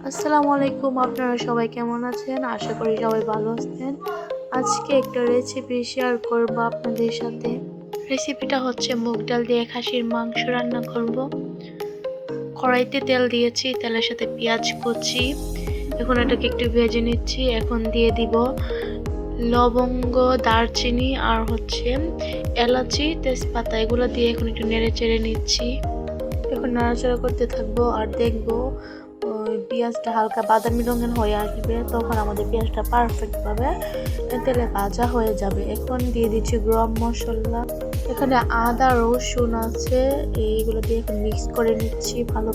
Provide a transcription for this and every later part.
আসসালামু আলাইকুম, আপনারা সবাই কেমন আছেন? আশা করি সবাই ভালো আছেন। আজকে একটা রেসিপি শেয়ার করব আপনাদের সাথে। রেসিপিটা হচ্ছে মুগ ডাল দিয়ে খাসির মাংস রান্না করব। কড়াইতে তেল দিয়েছি, তেলের সাথে পেঁয়াজ কুচি। এখন এটাকে একটু ভেজে নিচ্ছি। এখন দিয়ে দিব লবঙ্গ, দারচিনি আর হচ্ছে এলাচি, তেজপাতা, এগুলো দিয়ে এখন একটু নেড়ে চেড়ে নিচ্ছি। এখন নাড়াচাড়া করতে থাকবো আর দেখবো পেঁয়াজটা হালকা বাদামি রঙের হয়ে আসবে, তখন আমাদের পেঁয়াজটা পারফেক্ট ভাবে তেলে ভাজা হয়ে যাবে। এখন দিয়ে দিচ্ছি গরম মশলা, এখানে আদা রসুন আছে, এইগুলো দিয়ে এখন মিক্স করে নিচ্ছি। ভালো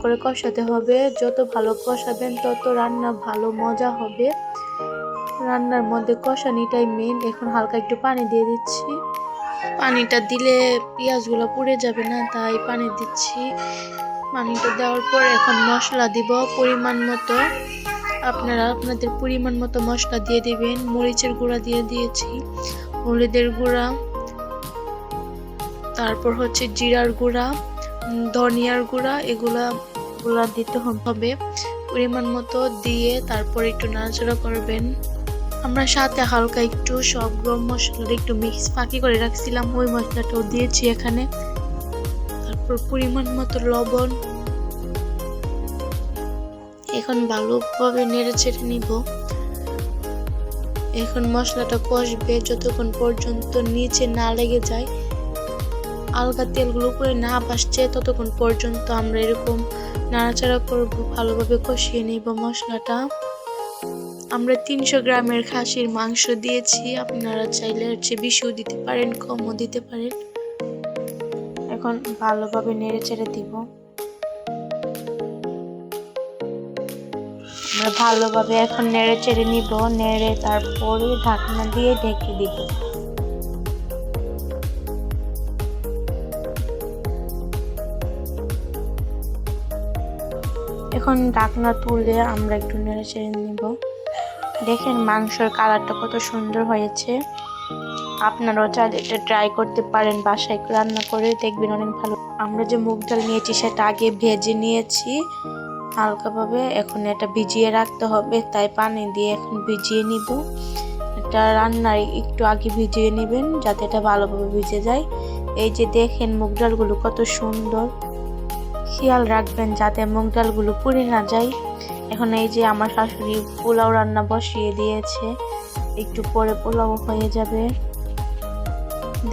করে কষাতে হবে। যত ভালো কষাবেন তত রান্না ভালো মজা হবে। রান্নার মধ্যে কষানিটাই মেন। এখন হালকা একটু পানি দিয়ে দিচ্ছি। পানিটা দিলে পেঁয়াজগুলো পুড়ে যাবে না, তাই পানি দিচ্ছি। পানিটা দেওয়ার পর এখন মশলা দিব পরিমাণ মতো। আপনারা আপনাদের পরিমাণ মতো মশলা দিয়ে দিবেন। মরিচের গুঁড়া দিয়ে দিয়েছি, হলুদের গুঁড়া, তারপর হচ্ছে জিরার গুঁড়া, ধনিয়ার গুঁড়া, এগুলা দিতে হবে পরিমাণ মতো। দিয়ে তারপর একটু নাড়াচাড়া করবেন। আমরা সাথে হালকা একটু সব গরম মশলাটা একটু মিক্স ফাঁকি করে রাখছিলাম, ওই মশলাটাও দিয়েছি এখানে। তারপর পরিমাণ মতো লবণ। এখন ভালোভাবে নেড়ে চেড়ে নিব। এখন মশলাটা কষবে যতক্ষণ পর্যন্ত নিচে না লেগে যায়, আলগা তেলগুলো উপরে না ভাসছে, ততক্ষণ পর্যন্ত আমরা এরকম নাড়াচাড়া করব, ভালোভাবে কষিয়ে নিব মশলাটা। আমরা 300 গ্রামের খাসির মাংস দিয়েছি, আপনারা চাইলে হচ্ছে বেশিও দিতে পারেন, কমও দিতে পারেন। এখন ভালোভাবে নেড়ে চেড়ে দিব। আমরা ভালোভাবে এখন নেড়ে চেড়ে নিব। নেড়ে তারপরে ঢাকনা দিয়ে ঢেকে দিব। এখন ঢাকনা তুলে আমরা একটু নেড়ে চেড়ে নিব। দেখেন মাংসের কালারটা কত সুন্দর হয়েছে। আপনারাও চাইলে এটা ট্রাই করতে পারেন বাসায় রান্না করে, দেখবেন অনেক ভালো। আমরা যে মুগ ডাল নিয়েছি সেটা আগে ভেজে নিয়েছি হালকাভাবে। এখন এটা ভিজিয়ে রাখতে হবে, তাই পানি দিয়ে এখন ভিজিয়ে নিব। এটা রান্নার একটু আগে ভিজিয়ে নেবেন যাতে এটা ভালোভাবে ভিজে যায়। এই যে দেখেন মুগ ডালগুলো কত সুন্দর, খেয়াল রাখবেন যাতে মুগ ডালগুলো পুড়ে না যায়। এখন এই যে আমার শাশুড়ি পোলাও রান্না বসিয়ে দিয়েছে, একটু পরে পোলাও হয়ে যাবে।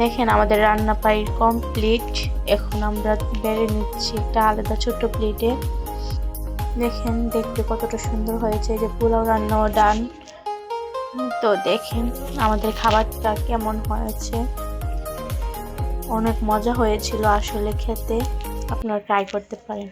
দেখেন আমাদের রান্না প্রায় কমপ্লিট। এখন আমরা বেড়ে নিচ্ছি একটা আলাদা ছোট্ট প্লেটে। দেখেন দেখতে কতটা সুন্দর হয়েছে। যে পোলাও রান্নাও ডান। তো দেখেন আমাদের খাবারটা কেমন হয়েছে, অনেক মজা হয়েছিল আসলে খেতে। আপনারা ট্রাই করতে পারেন।